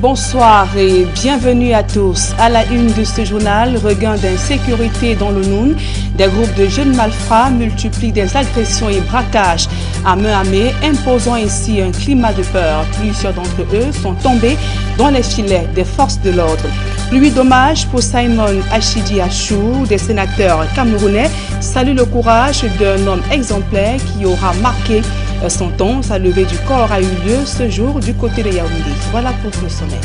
Bonsoir et bienvenue à tous. À la une de ce journal, regain d'insécurité dans le Noun. Des groupes de jeunes malfrats multiplient des agressions et braquages à main armée, imposant ainsi un climat de peur. Plusieurs d'entre eux sont tombés dans les filets des forces de l'ordre. Pluie d'hommage pour Simon Achidi Achou. Des sénateurs camerounais saluent le courage d'un homme exemplaire qui aura marqué son temps. Sa levée du corps a eu lieu ce jour du côté de Yaoundé. Voilà pour le sommaire.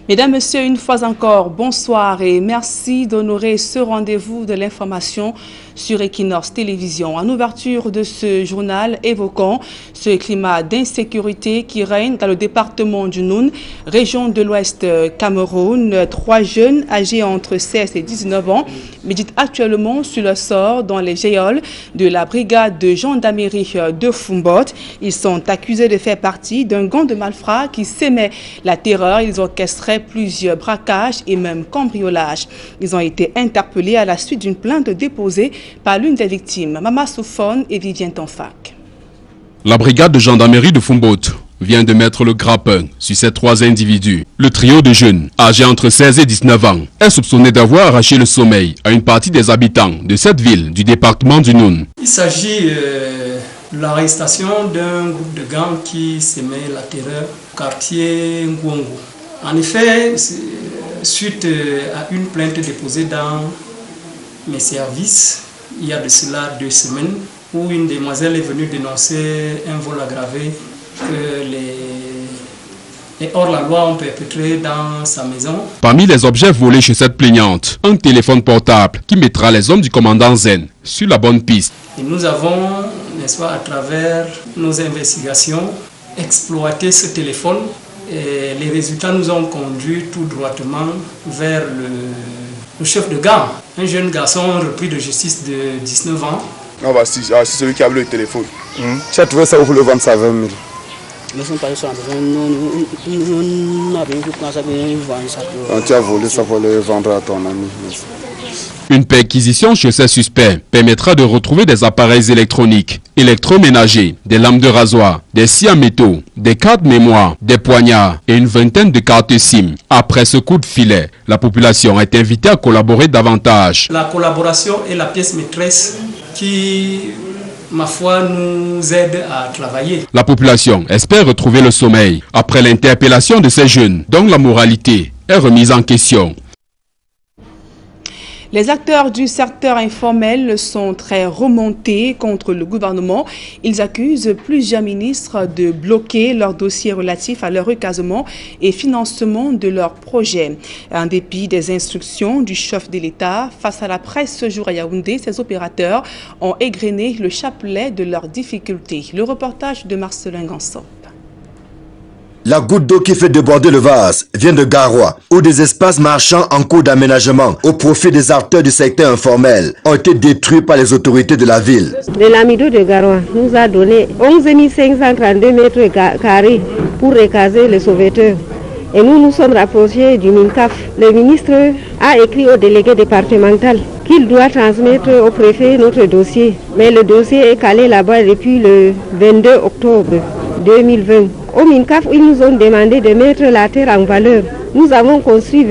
Mesdames, Messieurs, une fois encore, bonsoir et merci d'honorer ce rendez-vous de l'information sur Equinox Télévision. En ouverture de ce journal, évoquons ce climat d'insécurité qui règne dans le département du Noun, région de l'Ouest Cameroun. 3 jeunes âgés entre 16 et 19 ans méditent actuellement sur le sort dans les geôles de la brigade de gendarmerie de Foumbot. Ils sont accusés de faire partie d'un gang de malfrats qui sémait la terreur. Ils orchestraient plusieurs braquages et même cambriolages. Ils ont été interpellés à la suite d'une plainte déposée par l'une des victimes, Mama Soufone et Vivien Tonfac. La brigade de gendarmerie de Foumbot vient de mettre le grappin sur ces 3 individus. Le trio de jeunes, âgés entre 16 et 19 ans, est soupçonné d'avoir arraché le sommeil à une partie des habitants de cette ville du département du Noun. Il s'agit de l'arrestation d'un groupe de gangs qui sémait la terreur au quartier Ngwongo. En effet, suite à une plainte déposée dans mes services, il y a de cela 2 semaines, où une demoiselle est venue dénoncer un vol aggravé que les hors-la-loi ont perpétré dans sa maison. Parmi les objets volés chez cette plaignante, un téléphone portable qui mettra les hommes du commandant Zen sur la bonne piste. Et nous avons, n'est-ce pas, à travers nos investigations, exploité ce téléphone. Et les résultats nous ont conduit tout droitement vers le chef de gare, un jeune garçon repris de justice de 19 ans. Ah bah c'est celui qui a le téléphone. Tu as trouvé ça où vous le vendez ça à 20 000? Tu as volé ça pour le vendre à ton ami. Une perquisition chez ces suspects permettra de retrouver des appareils électroniques, électroménagers, des lames de rasoir, des scies à métaux, des cartes mémoire, des poignards et une vingtaine de cartes SIM. Après ce coup de filet, la population est invitée à collaborer davantage. La collaboration est la pièce maîtresse qui, ma foi, nous aide à travailler. La population espère retrouver le sommeil après l'interpellation de ces jeunes dont la moralité est remise en question. Les acteurs du secteur informel sont très remontés contre le gouvernement. Ils accusent plusieurs ministres de bloquer leurs dossiers relatifs à leur recasement et financement de leurs projets. En dépit des instructions du chef de l'État, face à la presse ce jour à Yaoundé, ces opérateurs ont égrené le chapelet de leurs difficultés. Le reportage de Marcelin Gansop. La goutte d'eau qui fait déborder le vase vient de Garoua, où des espaces marchands en cours d'aménagement au profit des acteurs du secteur informel ont été détruits par les autorités de la ville. Le Lamido de Garoua nous a donné 11 532 mètres carrés pour recaser les sauveteurs. Et nous nous sommes rapprochés du MINCAF. Le ministre a écrit au délégué départemental qu'il doit transmettre au préfet notre dossier. Mais le dossier est calé là-bas depuis le 22 octobre 2020. Au MINCAF, ils nous ont demandé de mettre la terre en valeur. Nous avons construit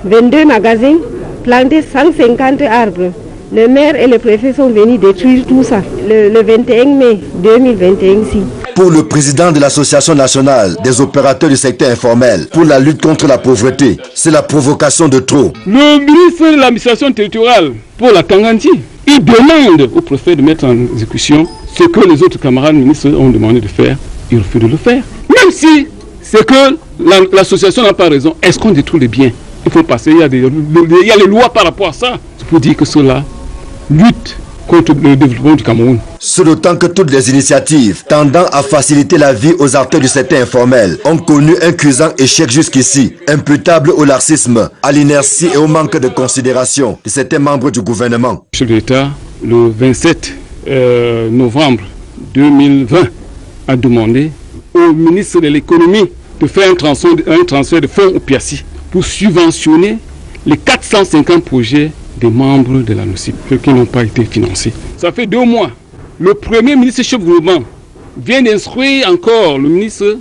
22 magasins, planté 150 arbres. Le maire et le préfet sont venus détruire tout ça le 21 mai 2021 ici. Pour le président de l'Association nationale des opérateurs du secteur informel pour la lutte contre la pauvreté, c'est la provocation de trop. Le ministre de l'administration territoriale pour la Tanganti, il demande au préfet de mettre en exécution ce que les autres camarades ministres ont demandé de faire. Il refuse de le faire. Même si c'est que l'association n'a pas raison, est-ce qu'on détruit les biens? Il faut passer, il y a les lois par rapport à ça. C'est pour dire que cela lutte contre le développement du Cameroun. C'est d'autant que toutes les initiatives tendant à faciliter la vie aux acteurs du secteur informel ont connu un cuisant échec jusqu'ici, imputable au laxisme, à l'inertie et au manque de considération de certains membres du gouvernement. Le chef de l'État, le 27 novembre 2020, a demandé au ministre de l'économie de faire un transfert de fonds au PIACI pour subventionner les 450 projets des membres de la NOCIP, ceux qui n'ont pas été financés. Ça fait 2 mois. Le premier ministre chef du gouvernement vient d'instruire encore le ministre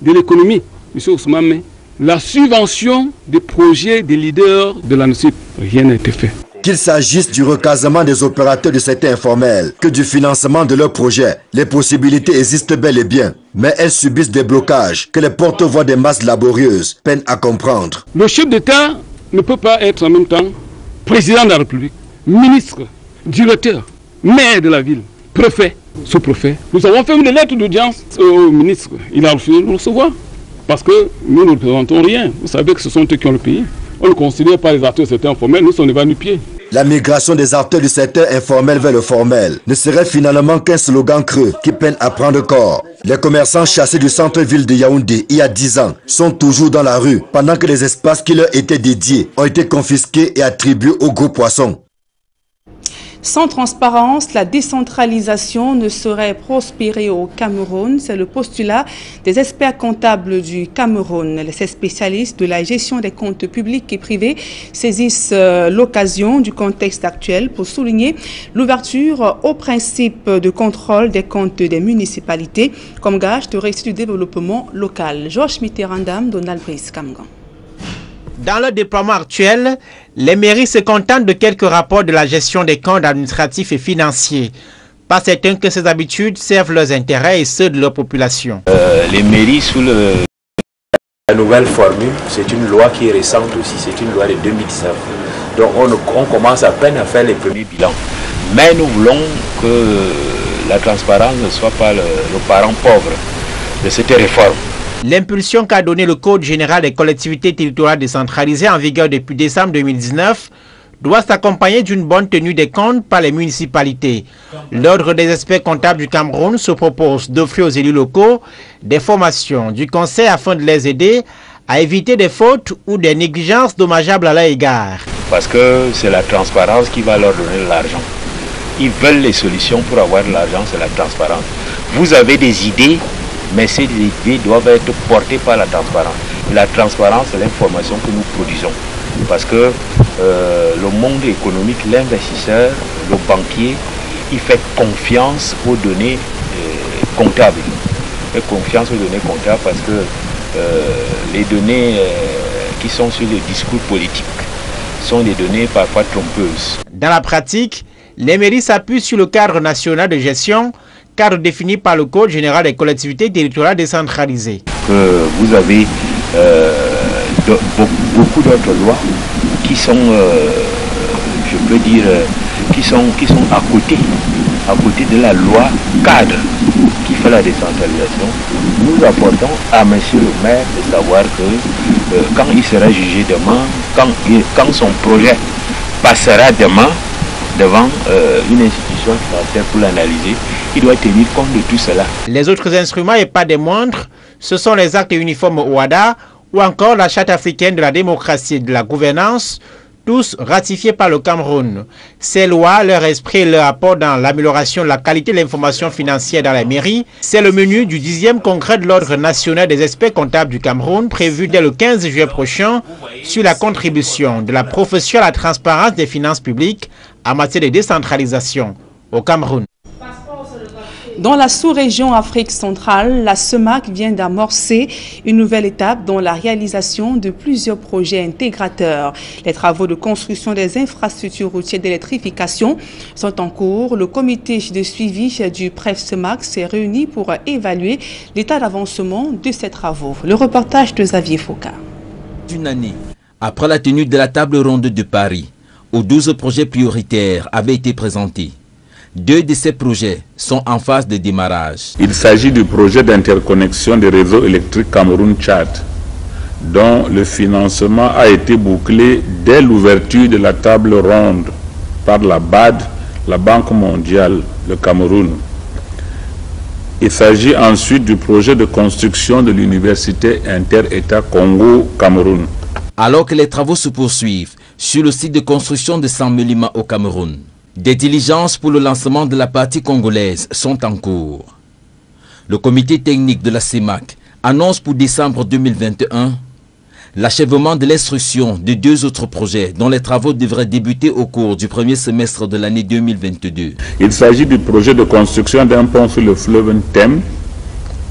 de l'économie, M. Ousmane, la subvention des projets des leaders de la NOCIP. Rien n'a été fait. Qu'il s'agisse du recasement des opérateurs du secteur informel que du financement de leurs projets, les possibilités existent bel et bien, mais elles subissent des blocages que les porte-voix des masses laborieuses peinent à comprendre. Le chef d'État ne peut pas être en même temps président de la République, ministre, directeur, maire de la ville, préfet, sous-préfet. Nous avons fait une lettre d'audience au ministre. Il a refusé de nous recevoir parce que nous ne représentons rien. Vous savez que ce sont eux qui ont le pays. On ne considère pas les acteurs du secteur informel, nous sommes devant du pied. La migration des acteurs du secteur informel vers le formel ne serait finalement qu'un slogan creux qui peine à prendre corps. Les commerçants chassés du centre-ville de Yaoundé il y a 10 ans sont toujours dans la rue pendant que les espaces qui leur étaient dédiés ont été confisqués et attribués aux gros poissons. Sans transparence, la décentralisation ne saurait prospérer au Cameroun. C'est le postulat des experts comptables du Cameroun. Ces spécialistes de la gestion des comptes publics et privés saisissent l'occasion du contexte actuel pour souligner l'ouverture au principe de contrôle des comptes des municipalités comme gage de réussite du développement local. Georges Mitterrandam, Donald Brice Kamgan. Dans le déploiement actuel, les mairies se contentent de quelques rapports de la gestion des comptes administratifs et financiers. Pas certain que ces habitudes servent leurs intérêts et ceux de leur population. Les mairies sous la nouvelle formule, c'est une loi qui est récente aussi, c'est une loi de 2019. Donc on commence à peine à faire les premiers bilans. Mais nous voulons que la transparence ne soit pas le parent pauvre de cette réforme. L'impulsion qu'a donné le Code général des collectivités territoriales décentralisées en vigueur depuis décembre 2019 doit s'accompagner d'une bonne tenue des comptes par les municipalités. L'Ordre des experts comptables du Cameroun se propose d'offrir aux élus locaux des formations du conseil afin de les aider à éviter des fautes ou des négligences dommageables à leur égard. Parce que c'est la transparence qui va leur donner de l'argent. Ils veulent les solutions pour avoir de l'argent, c'est la transparence. Vous avez des idées, mais ces idées doivent être portées par la transparence. Et la transparence, c'est l'information que nous produisons. Parce que le monde économique, l'investisseur, le banquier, il fait confiance aux données comptables. Il fait confiance aux données comptables parce que les données qui sont sur les discours politiques sont des données parfois trompeuses. Dans la pratique, les mairies s'appuient sur le cadre national de gestion, cadre défini par le Code général des collectivités territoriales décentralisées. Vous avez beaucoup d'autres lois qui sont, je peux dire, qui sont à côté de la loi cadre qui fait la décentralisation. Nous apportons à monsieur le maire de savoir que quand il sera jugé demain, quand son projet passera demain devant une institution financière pour l'analyser, il doit tenir compte de tout cela. Les autres instruments, et pas des moindres, ce sont les actes uniformes OHADA ou encore la Charte africaine de la démocratie et de la gouvernance, tous ratifiés par le Cameroun. Ces lois, leur esprit et leur apport dans l'amélioration de la qualité de l'information financière dans les mairies, c'est le menu du 10e congrès de l'Ordre national des experts comptables du Cameroun, prévu dès le 15 juillet prochain, sur la contribution de la profession à la transparence des finances publiques en matière de décentralisation au Cameroun. Dans la sous-région Afrique centrale, la CEMAC vient d'amorcer une nouvelle étape dans la réalisation de plusieurs projets intégrateurs. Les travaux de construction des infrastructures routières d'électrification sont en cours. Le comité de suivi du PREF CEMAC s'est réuni pour évaluer l'état d'avancement de ces travaux. Le reportage de Xavier Foucault. Une année après la tenue de la table ronde de Paris, où 12 projets prioritaires avaient été présentés. 2 de ces projets sont en phase de démarrage. Il s'agit du projet d'interconnexion des réseaux électriques Cameroun-Tchad, dont le financement a été bouclé dès l'ouverture de la table ronde par la BAD, la Banque mondiale, le Cameroun. Il s'agit ensuite du projet de construction de l'université inter-État Congo-Cameroun. Alors que les travaux se poursuivent sur le site de construction de Saint-Mélima au Cameroun, des diligences pour le lancement de la partie congolaise sont en cours. Le comité technique de la CEMAC annonce pour décembre 2021 L'achèvement de l'instruction de 2 autres projets dont les travaux devraient débuter au cours du premier semestre de l'année 2022. Il s'agit du projet de construction d'un pont sur le fleuve Ntem,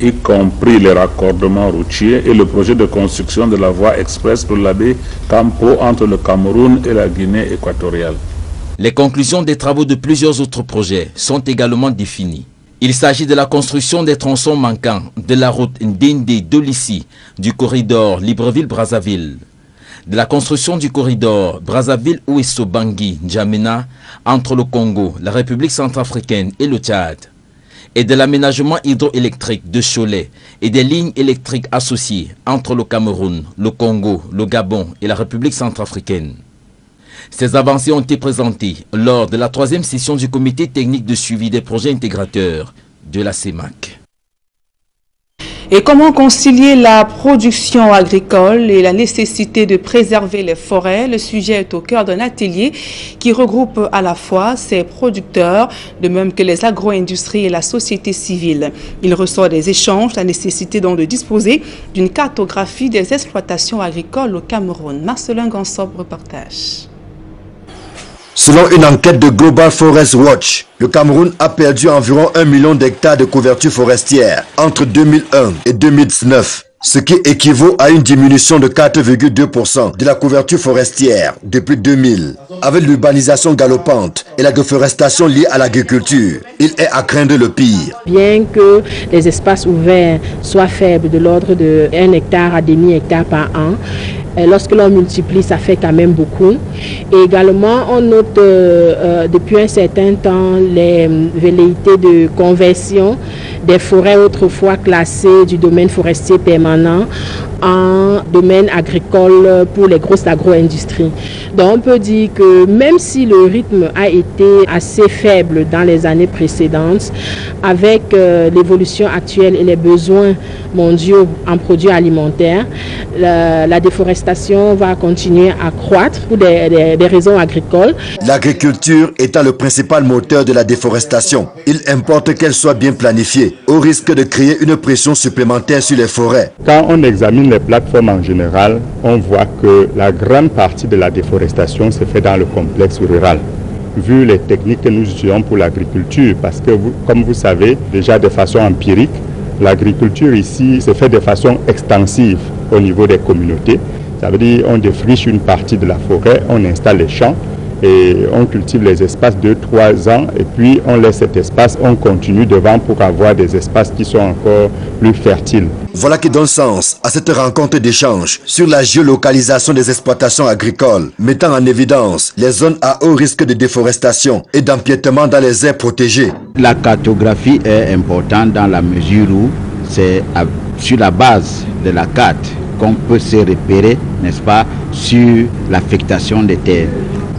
y compris les raccordements routiers, et le projet de construction de la voie express pour la baie Campo entre le Cameroun et la Guinée équatoriale. Les conclusions des travaux de plusieurs autres projets sont également définies. Il s'agit de la construction des tronçons manquants de la route Ndende-Dolissi, du corridor Libreville-Brazzaville, de la construction du corridor Brazzaville-Ouesso-Bangui-N'Djamena entre le Congo, la République centrafricaine et le Tchad, et de l'aménagement hydroélectrique de Cholet et des lignes électriques associées entre le Cameroun, le Congo, le Gabon et la République centrafricaine. Ces avancées ont été présentées lors de la 3e session du comité technique de suivi des projets intégrateurs de la CEMAC. Et comment concilier la production agricole et la nécessité de préserver les forêts? Le sujet est au cœur d'un atelier qui regroupe à la fois ces producteurs, de même que les agro-industries et la société civile. Il ressort des échanges la nécessité donc de disposer d'une cartographie des exploitations agricoles au Cameroun. Marcelin Gansop, reportage. Selon une enquête de Global Forest Watch, le Cameroun a perdu environ 1 million d'hectares de couverture forestière entre 2001 et 2019, ce qui équivaut à une diminution de 4,2% de la couverture forestière depuis 2000. Avec l'urbanisation galopante et la déforestation liée à l'agriculture, il est à craindre le pire. Bien que les espaces ouverts soient faibles, de l'ordre de 1 hectare à demi-hectare par an, lorsque l'on multiplie, ça fait quand même beaucoup. Et également, on note depuis un certain temps les velléités de conversion des forêts autrefois classées du domaine forestier permanent en domaine agricole pour les grosses agro-industries. Donc on peut dire que même si le rythme a été assez faible dans les années précédentes, avec l'évolution actuelle et les besoins mondiaux en produits alimentaires, la déforestation va continuer à croître pour des raisons agricoles. L'agriculture étant le principal moteur de la déforestation, il importe qu'elle soit bien planifiée, au risque de créer une pression supplémentaire sur les forêts. Quand on examine les plateformes en général, on voit que la grande partie de la déforestation se fait dans le complexe rural. Vu les techniques que nous utilisons pour l'agriculture, parce que comme vous savez, déjà de façon empirique, l'agriculture ici se fait de façon extensive au niveau des communautés. Ça veut dire qu'on défriche une partie de la forêt, on installe les champs et on cultive les espaces 2-3 ans et puis on laisse cet espace, on continue devant pour avoir des espaces qui sont encore plus fertiles. Voilà qui donne sens à cette rencontre d'échange sur la géolocalisation des exploitations agricoles, mettant en évidence les zones à haut risque de déforestation et d'empiètement dans les aires protégées. La cartographie est importante dans la mesure où c'est sur la base de la carte qu'on peut se repérer, n'est-ce pas, sur l'affectation des terres,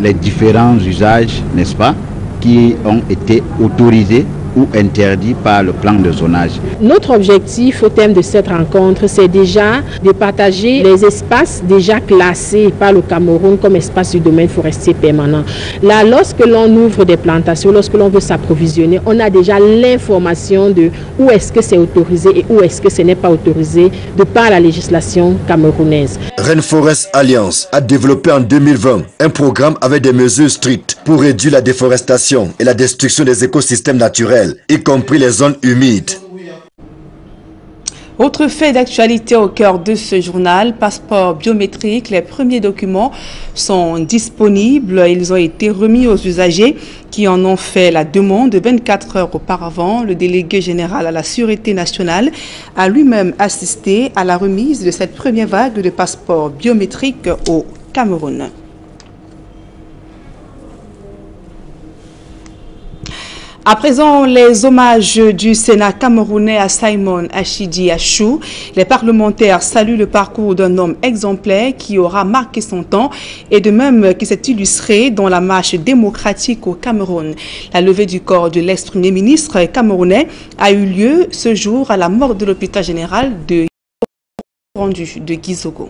les différents usages, n'est-ce pas, qui ont été autorisés ou interdits par le plan de zonage. Notre objectif au terme de cette rencontre, c'est déjà de partager les espaces déjà classés par le Cameroun comme espaces du domaine forestier permanent. Là, lorsque l'on ouvre des plantations, lorsque l'on veut s'approvisionner, on a déjà l'information de où est-ce que c'est autorisé et où est-ce que ce n'est pas autorisé de par la législation camerounaise. Rainforest Alliance a développé en 2020 un programme avec des mesures strictes pour réduire la déforestation et la destruction des écosystèmes naturels, y compris les zones humides. Autre fait d'actualité au cœur de ce journal, passeport biométrique. Les premiers documents sont disponibles. Ils ont été remis aux usagers qui en ont fait la demande 24 heures auparavant. Le délégué général à la Sûreté nationale a lui-même assisté à la remise de cette première vague de passeports biométriques au Cameroun. À présent, les hommages du Sénat camerounais à Simon Achidi Achou. Les parlementaires saluent le parcours d'un homme exemplaire qui aura marqué son temps et de même qui s'est illustré dans la marche démocratique au Cameroun. La levée du corps de l'ex-premier ministre camerounais a eu lieu ce jour à la morgue de l'hôpital général de Gizogo.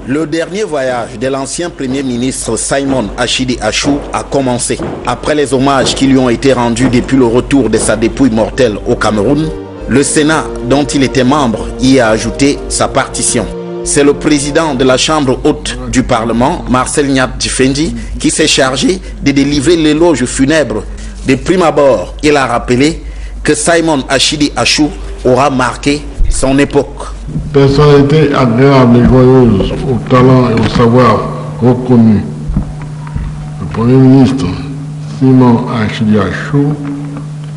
Le dernier voyage de l'ancien Premier ministre Simon Achidi Achou a commencé. Après les hommages qui lui ont été rendus depuis le retour de sa dépouille mortelle au Cameroun, Le Sénat, dont il était membre, y a ajouté sa partition. C'est le président de la Chambre haute du Parlement, Marcel Nyat Tifendi, qui s'est chargé de délivrer l'éloge funèbre. De prime abord, il a rappelé que Simon Achidi Achou aura marqué son époque. Personnalité agréable et joyeuse, au talent et au savoir reconnu. Le Premier ministre Simon Achidi Achou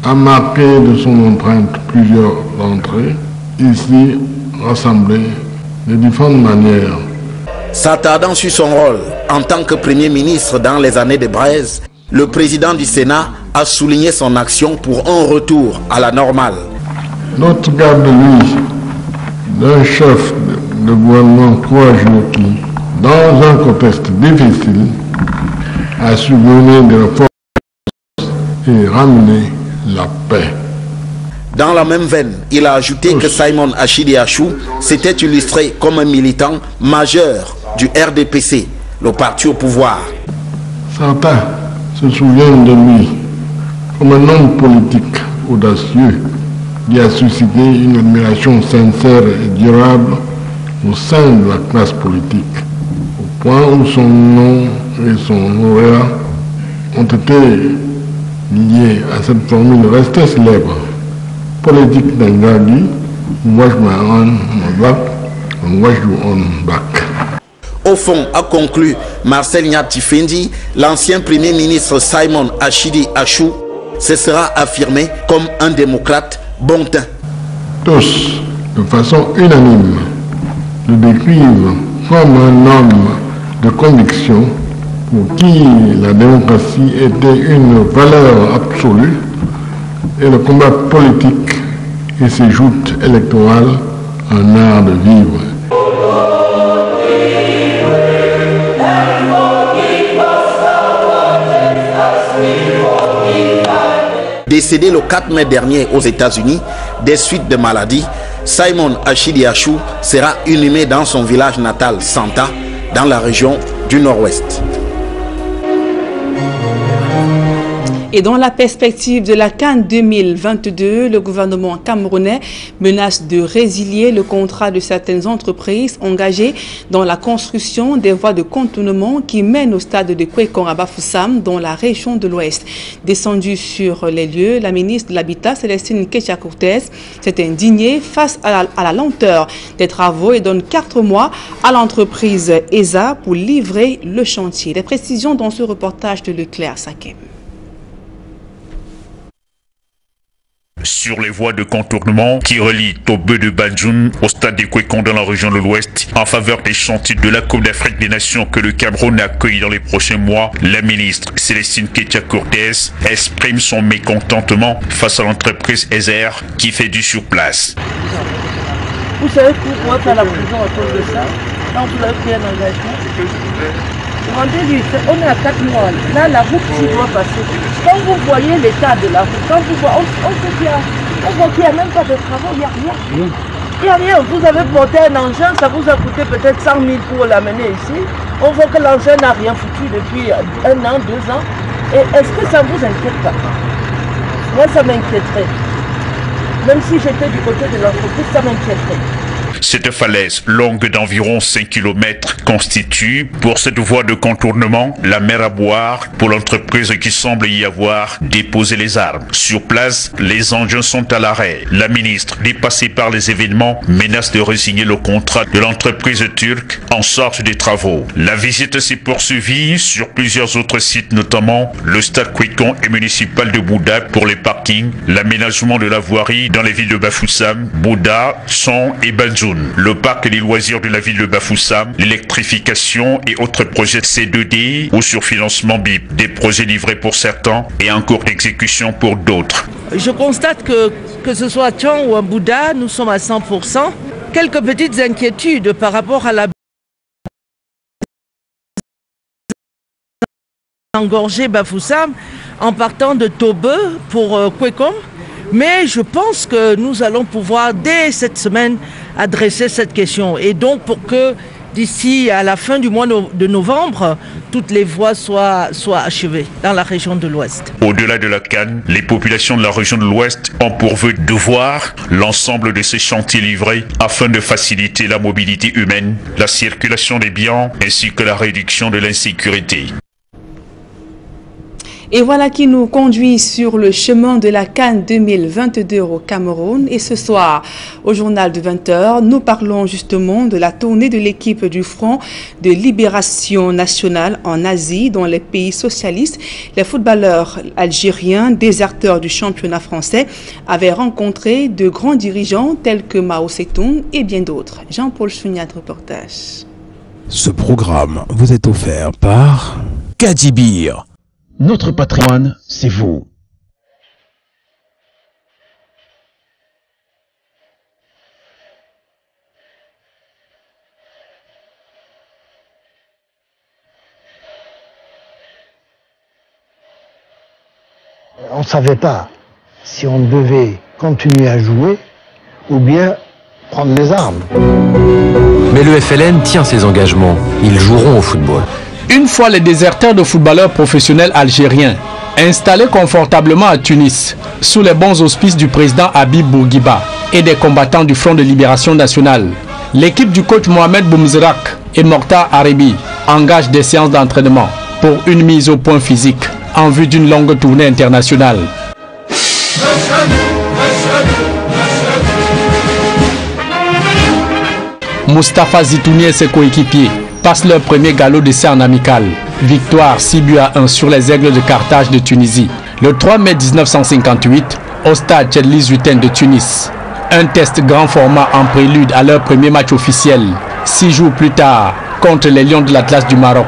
a marqué de son empreinte plusieurs entrées, ici rassemblées de différentes manières. S'attardant sur son rôle en tant que Premier ministre dans les années de Braise, le président du Sénat a souligné son action pour un retour à la normale. Notre garde de lui, d'un chef de gouvernement courageux qui, dans un contexte difficile, a su donner de la force et ramener la paix. Dans la même veine, il a ajouté que Simon Achidi Achou s'était illustré comme un militant majeur du RDPC, le parti au pouvoir. Certains se souviennent de lui comme un homme politique audacieux qui a suscité une admiration sincère et durable au sein de la classe politique, au point où son nom et son lauréat ont été liés à cette formule restée célèbre. Politique d'Angadi, Au fond, a conclu Marcel Nyat Tifendi, l'ancien Premier ministre Simon Achidi Achou se sera affirmé comme un démocrate bon teint. Tous, de façon unanime, le décrivent comme un homme de conviction pour qui la démocratie était une valeur absolue et le combat politique et ses joutes électorales un art de vivre. Décédé le 4 mai dernier aux États-Unis des suites de maladies, Simon Achidi Achou sera inhumé dans son village natal Santa, dans la région du Nord-Ouest. Et dans la perspective de la CAN 2022, le gouvernement camerounais menace de résilier le contrat de certaines entreprises engagées dans la construction des voies de contournement qui mènent au stade de Kwekong à Bafoussam, dans la région de l'Ouest. Descendue sur les lieux, la ministre de l'Habitat, Célestine Kétia-Cortez, s'est indignée face à la lenteur des travaux et donne 4 mois à l'entreprise ESA pour livrer le chantier. Les précisions dans ce reportage de Leclerc Sakem. Sur les voies de contournement qui relient Tobeu de Banjoun au stade de Kwekong dans la région de l'Ouest, en faveur des chantiers de la Coupe d'Afrique des Nations que le Cameroun accueille dans les prochains mois, la ministre Célestine Kétia-Cortez exprime son mécontentement face à l'entreprise ESER qui fait du surplace. Vous savez pourquoi tu as la prison à cause de ça? Donc vous avez pris un engagement. Demandez-lui, on est à 4 mois. Là, la route s'y doit passer. Quand vous voyez l'état de la route, quand vous voyez, on voit qu'il n'y a même pas de travaux, il n'y a rien. Il n'y a rien. Vous avez porté un engin, ça vous a coûté peut-être 100 000 pour l'amener ici. On voit que l'engin n'a rien foutu depuis 1 an, 2 ans. Et est-ce que ça ne vous inquiète pas? Moi, ça m'inquiéterait. Même si j'étais du côté de l'entreprise, ça m'inquiéterait. Cette falaise longue d'environ 5 km constitue pour cette voie de contournement la mer à boire pour l'entreprise qui semble y avoir déposé les armes. Sur place, les engins sont à l'arrêt. La ministre, dépassée par les événements, menace de resigner le contrat de l'entreprise turque en sorte des travaux. La visite s'est poursuivie sur plusieurs autres sites, notamment le stade Kwekong et municipal de Bouda pour les parkings, l'aménagement de la voirie dans les villes de Bafoussam, Bouda, Son et Banjoun. Le parc des loisirs de la ville de Bafoussam, l'électrification et autres projets C2D ou sur financement BIP, des projets livrés pour certains et en cours d'exécution pour d'autres. Je constate que ce soit à Tchon ou à Bouda, nous sommes à 100%. Quelques petites inquiétudes par rapport à la engorgée Bafoussam en partant de Tobeu pour Kwekong. Mais je pense que nous allons pouvoir, dès cette semaine, adresser cette question. Et donc, pour qu'il d'ici à la fin du mois de novembre, toutes les voies soient achevées dans la région de l'Ouest. Au-delà de la CAN, les populations de la région de l'Ouest ont pour vœu de voir l'ensemble de ces chantiers livrés afin de faciliter la mobilité humaine, la circulation des biens ainsi que la réduction de l'insécurité. Et voilà qui nous conduit sur le chemin de la CAN 2022 au Cameroun. Et ce soir, au journal de 20h, nous parlons justement de la tournée de l'équipe du Front de Libération Nationale en Asie, dans les pays socialistes. Les footballeurs algériens, déserteurs du championnat français, avaient rencontré de grands dirigeants tels que Mao Tse-tung et bien d'autres. Jean-Paul Chouniat, reportage. Ce programme vous est offert par Kadibir. Notre patrimoine, c'est vous. On ne savait pas si on devait continuer à jouer ou bien prendre les armes. Mais le FLN tient ses engagements. Ils joueront au football. Une fois les déserteurs de footballeurs professionnels algériens installés confortablement à Tunis, sous les bons auspices du président Habib Bourguiba et des combattants du Front de Libération Nationale, l'équipe du coach Mohamed Boumzrak et Mortar Aribi engage des séances d'entraînement pour une mise au point physique en vue d'une longue tournée internationale. Moustapha Zitouni et ses coéquipiers passent leur premier galop d'essai en amical. Victoire 6-1 sur les Aigles de Carthage de Tunisie, le 3 mai 1958, au stade Tchedlis Huiten de Tunis. Un test grand format en prélude à leur premier match officiel, 6 jours plus tard, contre les Lions de l'Atlas du Maroc.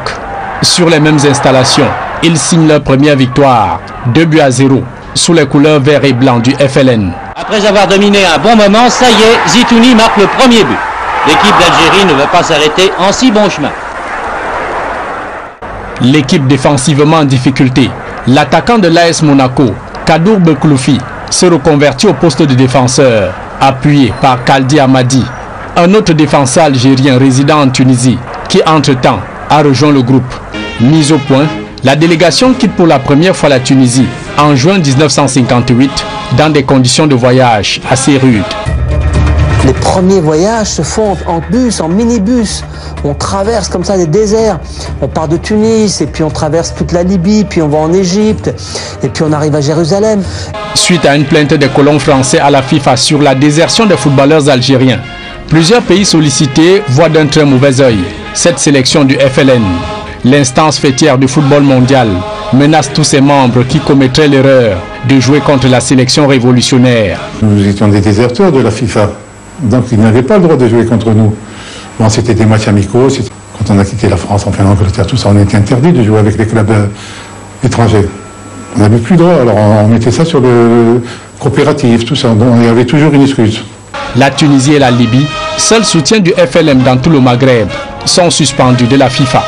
Sur les mêmes installations, ils signent leur première victoire, 2-0, sous les couleurs vert et blanc du FLN. Après avoir dominé un bon moment, ça y est, Zitouni marque le premier but. L'équipe d'Algérie ne va pas s'arrêter en si bon chemin. L'équipe défensivement en difficulté, l'attaquant de l'AS Monaco, Kadour Bekloufi, se reconvertit au poste de défenseur, appuyé par Kaldi Amadi, un autre défenseur algérien résidant en Tunisie, qui entre-temps a rejoint le groupe. Mise au point, la délégation quitte pour la première fois la Tunisie en juin 1958 dans des conditions de voyage assez rudes. Les premiers voyages se font en bus, en minibus. On traverse comme ça des déserts. On part de Tunis et puis on traverse toute la Libye, puis on va en Égypte et puis on arrive à Jérusalem. Suite à une plainte des colons français à la FIFA sur la désertion des footballeurs algériens, plusieurs pays sollicités voient d'un très mauvais œil cette sélection du FLN. L'instance fêtière du football mondial menace tous ses membres qui commettraient l'erreur de jouer contre la sélection révolutionnaire. Nous étions des déserteurs de la FIFA. Donc ils n'avaient pas le droit de jouer contre nous. Bon, c'était des matchs amicaux. Quand on a quitté la France, enfin l'Angleterre, tout ça, on était interdit de jouer avec les clubs étrangers. On n'avait plus le droit. Alors on mettait ça sur le coopératif, tout ça. Donc, il y avait toujours une excuse. La Tunisie et la Libye, seul soutien du FLM dans tout le Maghreb, sont suspendus de la FIFA.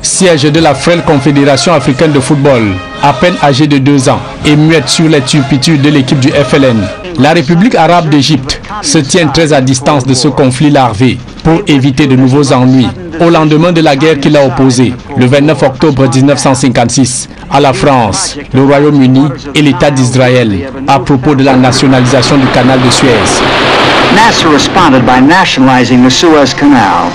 Siège de la frêle Confédération africaine de football, à peine âgée de 2 ans et muette sur les turpitudes de l'équipe du FLN, la République arabe d'Égypte se tient très à distance de ce conflit larvé pour éviter de nouveaux ennuis au lendemain de la guerre qui l'a opposé, le 29 octobre 1956, à la France, le Royaume-Uni et l'État d'Israël à propos de la nationalisation du canal de Suez. NASA responded by nationalizing the Suez Canal.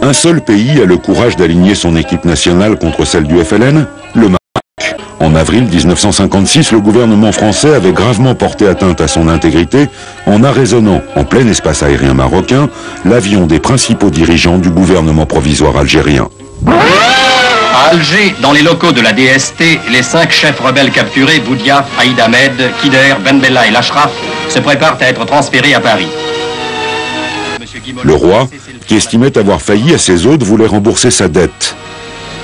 Un seul pays a le courage d'aligner son équipe nationale contre celle du FLN, le Maroc. En avril 1956, le gouvernement français avait gravement porté atteinte à son intégrité en arraisonnant, en plein espace aérien marocain, l'avion des principaux dirigeants du gouvernement provisoire algérien. À Alger, dans les locaux de la DST, les 5 chefs rebelles capturés, Boudiaf, Aïd Ahmed, Kider, Ben Bella et Lashraf, se préparent à être transférés à Paris. Le roi, qui estimait avoir failli à ses hôtes, voulait rembourser sa dette.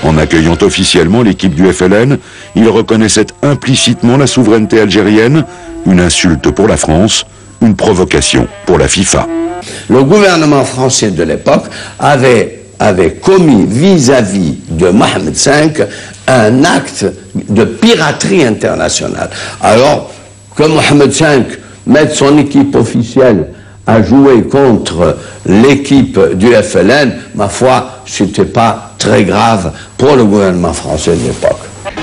En accueillant officiellement l'équipe du FLN, il reconnaissait implicitement la souveraineté algérienne, une insulte pour la France, une provocation pour la FIFA. Le gouvernement français de l'époque avait commis vis-à-vis de Mohamed V un acte de piraterie internationale. Alors que Mohamed V mette son équipe officielle à jouer contre l'équipe du FLN, ma foi, c'était pas très grave pour le gouvernement français de l'époque.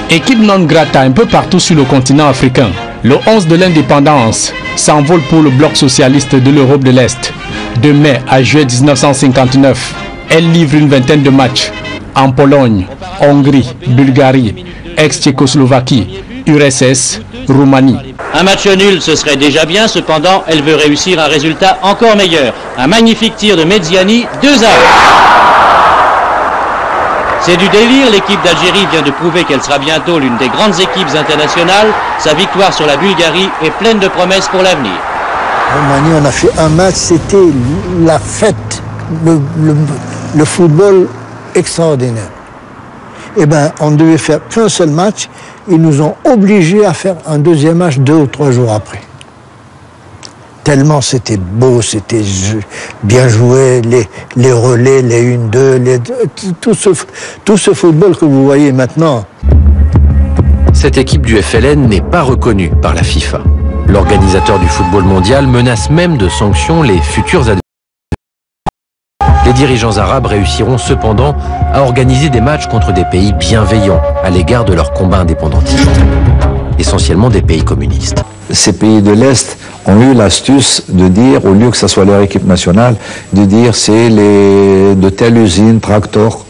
Équipe non grata un peu partout sur le continent africain. Le 11 de l'indépendance s'envole pour le bloc socialiste de l'Europe de l'Est. De mai à juillet 1959, elle livre une vingtaine de matchs en Pologne, Hongrie, Bulgarie, ex-Tchécoslovaquie, URSS, Roumanie. Un match nul, ce serait déjà bien, cependant, elle veut réussir un résultat encore meilleur. Un magnifique tir de Medziani, 2-1. C'est du délire, l'équipe d'Algérie vient de prouver qu'elle sera bientôt l'une des grandes équipes internationales. Sa victoire sur la Bulgarie est pleine de promesses pour l'avenir. Roumanie, on a fait un match, c'était la fête, le football extraordinaire. Eh bien, on ne devait faire qu'un seul match, ils nous ont obligés à faire un deuxième match 2 ou 3 jours après. Tellement c'était beau, c'était bien joué, les relais, les 1-2, tout ce football que vous voyez maintenant. Cette équipe du FLN n'est pas reconnue par la FIFA. L'organisateur du football mondial menace même de sanctions les futurs adversaires. Les dirigeants arabes réussiront cependant à organiser des matchs contre des pays bienveillants à l'égard de leur combat indépendantiste, essentiellement des pays communistes. Ces pays de l'Est ont eu l'astuce de dire, au lieu que ce soit leur équipe nationale, de dire c'est de telle usine, Tractor,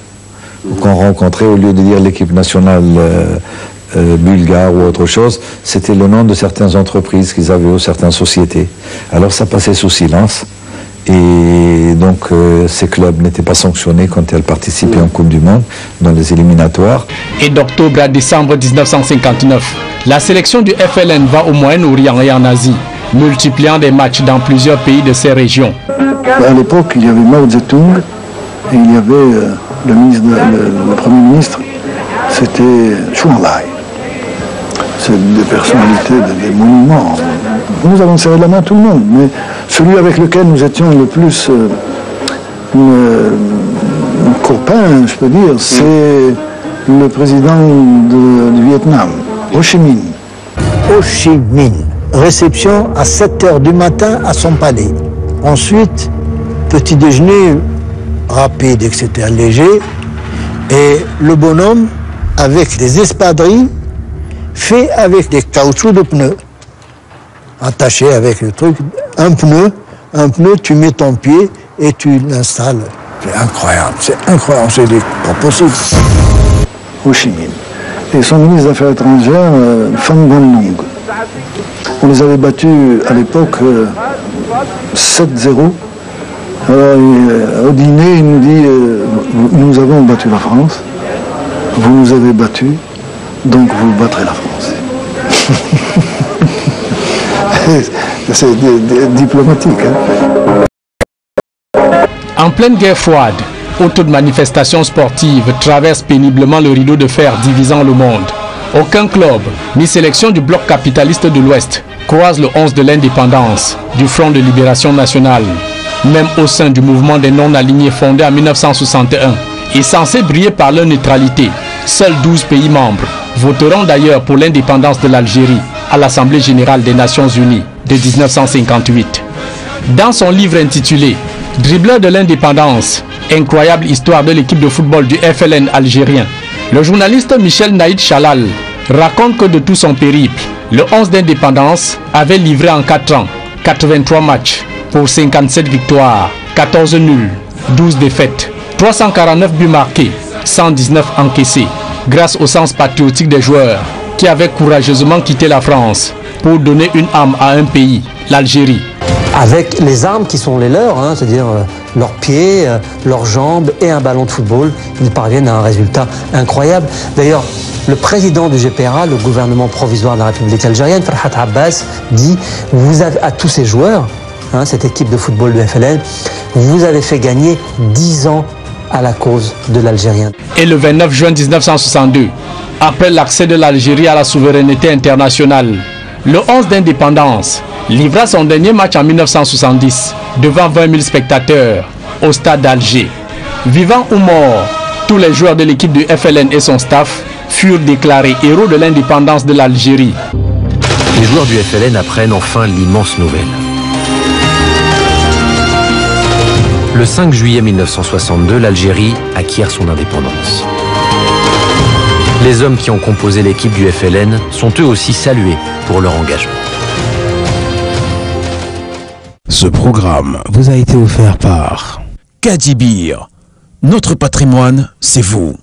qu'on rencontrait, au lieu de dire l'équipe nationale bulgare ou autre chose, c'était le nom de certaines entreprises qu'ils avaient ou certaines sociétés. Alors ça passait sous silence. Et donc ces clubs n'étaient pas sanctionnés quand elles participaient en Coupe du Monde, dans les éliminatoires. Et d'octobre à décembre 1959, la sélection du FLN va au Moyen-Orient et en Asie, multipliant des matchs dans plusieurs pays de ces régions. À l'époque, il y avait Mao Zedong et il y avait le Premier ministre, c'était Chou Enlai. C'est des personnalités, des monuments. Nous avons serré la main à tout le monde, mais celui avec lequel nous étions le plus copains, je peux dire, c'est le président du Vietnam, Ho Chi Minh. Ho Chi Minh, réception à 7h du matin à son palais. Ensuite, petit déjeuner rapide, etc., léger, et le bonhomme avec des espadrilles fait avec des caoutchoucs de pneus, attaché avec le truc, un pneu, tu mets ton pied et tu l'installes. C'est incroyable, c'est pas possible. Ho Chi Minh. Et son ministre des Affaires étrangères, Pham Nguyen Long. On les avait battus à l'époque 7-0. Alors au dîner, il nous dit, nous avons battu la France, vous nous avez battus, donc vous battrez la France. C'est diplomatique. En pleine guerre froide, autant de manifestations sportives traversent péniblement le rideau de fer divisant le monde. Aucun club, ni sélection du bloc capitaliste de l'Ouest, croise le 11 de l'indépendance du Front de Libération Nationale. Même au sein du mouvement des non-alignés fondé en 1961 et censé briller par leur neutralité, seuls 12 pays membres voteront d'ailleurs pour l'indépendance de l'Algérie à l'Assemblée générale des Nations unies de 1958. Dans son livre intitulé « Dribbleur de l'indépendance, incroyable histoire de l'équipe de football du FLN algérien », le journaliste Michel Naïd Chalal raconte que de tout son périple, le 11 d'indépendance avait livré en 4 ans 83 matchs pour 57 victoires, 14 nuls, 12 défaites, 349 buts marqués, 119 encaissés, grâce au sens patriotique des joueurs qui avaient courageusement quitté la France pour donner une âme à un pays, l'Algérie. Avec les armes qui sont les leurs, hein, c'est-à-dire leurs pieds, leurs jambes et un ballon de football, ils parviennent à un résultat incroyable. D'ailleurs, le président du GPRA, le gouvernement provisoire de la République algérienne, Farhat Abbas, dit vous avez, à tous ces joueurs, hein, cette équipe de football du FLN, vous avez fait gagner 10 ans à la cause de l'Algérien. Et le 29 juin 1962, après l'accès de l'Algérie à la souveraineté internationale, le 11 d'indépendance livra son dernier match en 1970 devant 20 000 spectateurs au stade d'Alger. Vivants ou morts, tous les joueurs de l'équipe du FLN et son staff furent déclarés héros de l'indépendance de l'Algérie. Les joueurs du FLN apprennent enfin l'immense nouvelle. 5 juillet 1962, l'Algérie acquiert son indépendance. Les hommes qui ont composé l'équipe du FLN sont eux aussi salués pour leur engagement. Ce programme vous a été offert par Kadibir. Notre patrimoine, c'est vous.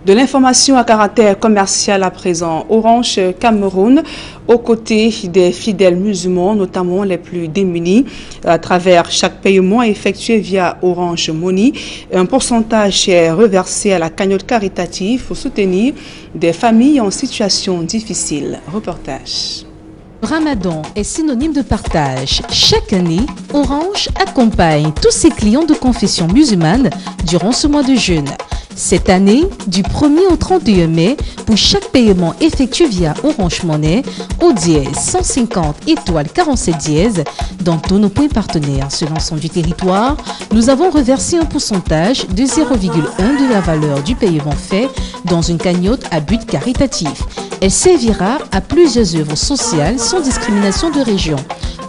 De l'information à caractère commercial à présent, Orange Cameroun, aux côtés des fidèles musulmans, notamment les plus démunis, à travers chaque paiement effectué via Orange Money, un pourcentage est reversé à la cagnotte caritative pour soutenir des familles en situation difficile. Reportage. Ramadan est synonyme de partage. Chaque année, Orange accompagne tous ses clients de confession musulmane durant ce mois de jeûne. Cette année, du 1er au 31 mai, pour chaque paiement effectué via Orange Money, au dièse 150 étoiles 47 dièse, dans tous nos points partenaires sur l'ensemble du territoire, nous avons reversé un pourcentage de 0,1 de la valeur du paiement fait dans une cagnotte à but caritatif. Elle servira à plusieurs œuvres sociales sans discrimination de région.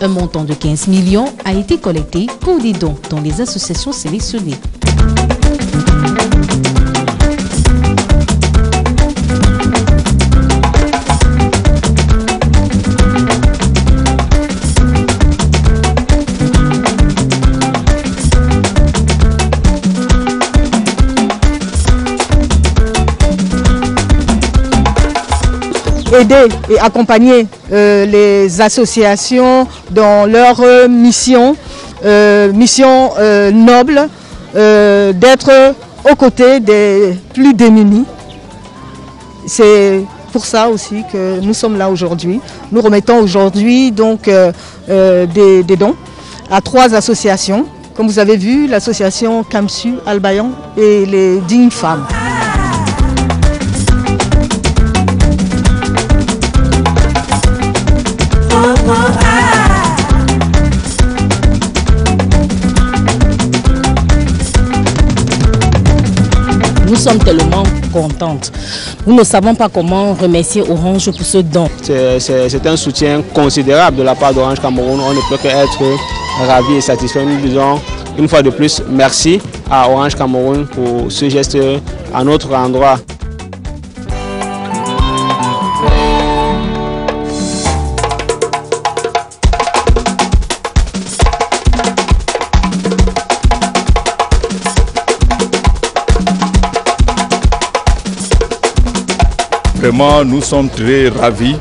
Un montant de 15 millions a été collecté pour des dons dans les associations sélectionnées. Aider et accompagner les associations dans leur mission noble d'être aux côtés des plus démunis. C'est pour ça aussi que nous sommes là aujourd'hui. Nous remettons aujourd'hui donc des dons à 3 associations. Comme vous avez vu, l'association Kamsu Albayan et les Dignes Femmes. Nous sommes tellement contentes. Nous ne savons pas comment remercier Orange pour ce don. C'est un soutien considérable de la part d'Orange Cameroun. On ne peut qu'être ravis et satisfaits. Nous disons une fois de plus merci à Orange Cameroun pour ce geste à notre endroit. Vraiment, nous sommes très ravis.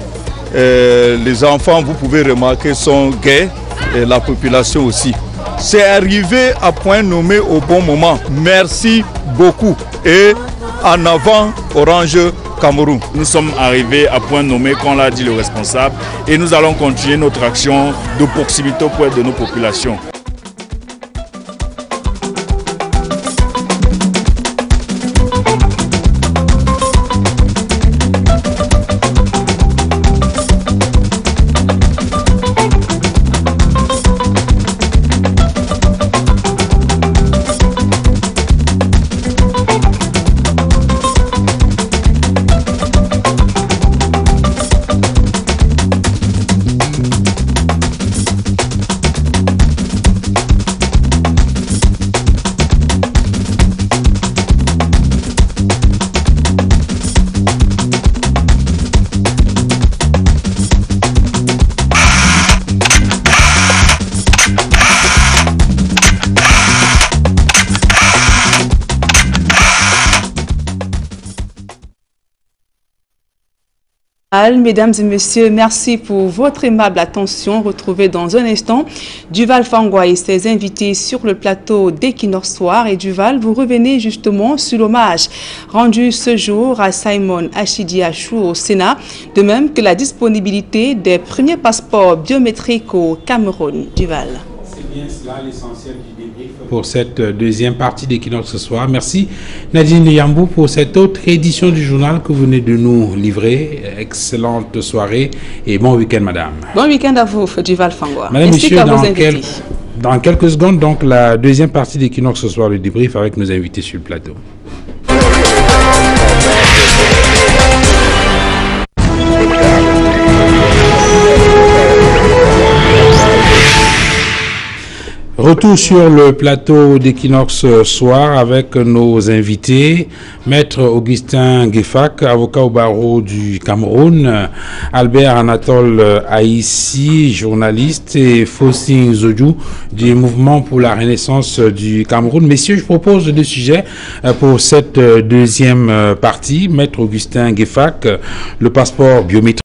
Les enfants, vous pouvez remarquer, sont gais et la population aussi. C'est arrivé à point nommé au bon moment. Merci beaucoup et en avant Orange Cameroun. Nous sommes arrivés à point nommé, comme l'a dit le responsable, et nous allons continuer notre action de proximité auprès de nos populations. Mesdames et messieurs, merci pour votre aimable attention. Retrouvez dans un instant Duval Fangwa et ses invités sur le plateau d'Equinox Soir. Et Duval, vous revenez justement sur l'hommage rendu ce jour à Simon Achidi Achou au Sénat, de même que la disponibilité des premiers passeports biométriques au Cameroun. Duval. C'est bien cela l'essentiel du débrief pour cette deuxième partie d'Equinox ce soir. Merci Nadine Yambou pour cette autre édition du journal que vous venez de nous livrer. Excellente soirée et bon week-end madame. Bon week-end à vous Duval Fangwa. Madame, messieurs, dans quelques secondes, donc la deuxième partie d'Equinox ce soir, le débrief avec nos invités sur le plateau. Retour sur le plateau d'Equinox Soir avec nos invités, Maître Augustin Gueffak, avocat au barreau du Cameroun, Albert Anatole Aïssi, journaliste, et Fossin Zodjou du Mouvement pour la Renaissance du Cameroun. Messieurs, je propose deux sujets pour cette deuxième partie. Maître Augustin Gueffak, le passeport biométrique